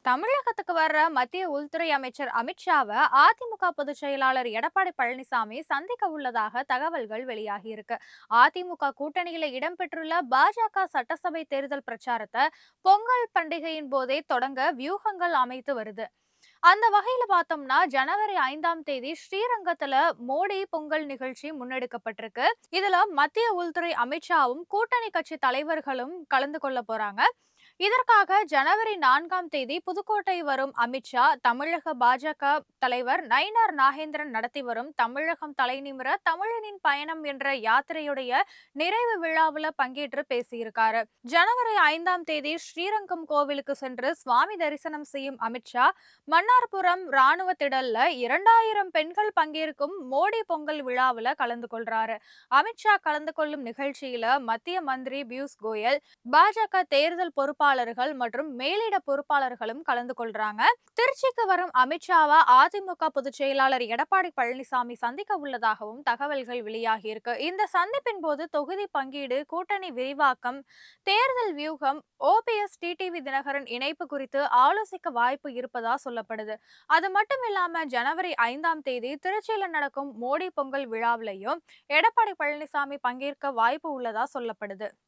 தமிழகத்துக்கு வர்ற மத்திய உள்துறை அமைச்சர் அமித்ஷாவை அதிமுக பொதுச் செயலாளர் எடப்பாடி பழனிசாமி சந்திக்க உள்ளதாக தகவல்கள் வெளியாகி இருக்கு. அதிமுக கூட்டணியில இடம்பெற்றுள்ள பாஜக சட்டசபை தேர்தல் பிரச்சாரத்தை பொங்கல் பண்டிகையின் போதே தொடங்க வியூகங்கள் அமைத்து வருது. அந்த வகையில பார்த்தோம்னா ஜனவரி 5ஆம் தேதி ஸ்ரீரங்கத்துல மோடி பொங்கல் நிகழ்ச்சி முன்னெடுக்கப்பட்டிருக்கு. இதுல மத்திய உள்துறை அமித்ஷாவும் கூட்டணி கட்சி தலைவர்களும் கலந்து கொள்ள போறாங்க. இதற்காக ஜனவரி 4ஆம் தேதி புதுக்கோட்டை வரும் அமித்ஷா தமிழக பாஜக தலைவர் நயினார் நாகேந்திரன் நடத்தி வரும் தமிழகம் தலைநிமிர தமிழனின் பயணம் என்ற யாத்திரையுடைய நிறைவு விழாவில் பங்கேற்று பேசியிருக்காரு. ஜனவரி 5ஆம் தேதி ஸ்ரீரங்கம் கோவிலுக்கு சென்று சுவாமி தரிசனம் செய்யும் அமித்ஷா மன்னார்புரம் ராணுவ திடல்ல 2000 பெண்கள் பங்கேற்கும் மோடி பொங்கல் விழாவில் கலந்து கொள்றாரு. அமித்ஷா கலந்து கொள்ளும் நிகழ்ச்சியில மத்திய மந்திரி பியூஷ் கோயல், பாஜக தேர்தல் பொறுப்பாளர்கள் மற்றும் மேலிட பொறுப்பாளர்களும் கலந்து கொள்றாங்க. திருச்சிக்கு வரும் அமித்ஷாவை அதிமுக பொதுச் செயலாளர் எடப்பாடி பழனிசாமி சந்திக்க உள்ளதாகவும் தகவல்கள் வெளியாகி இருக்கு. இந்த சந்திப்பின் போது தொகுதி பங்கீடு, கூட்டணி விரிவாக்கம், தேர்தல் வியூகம், ஓபிஎஸ் டிடிவி தினகரன் இணைப்பு குறித்து ஆலோசிக்க வாய்ப்பு இருப்பதா சொல்லப்படுது. அது மட்டும் இல்லாம ஜனவரி 5ஆம் தேதி திருச்சியில நடக்கும் மோடி பொங்கல் விழாவிலையும் எடப்பாடி பழனிசாமி பங்கேற்க வாய்ப்பு உள்ளதா சொல்லப்படுது.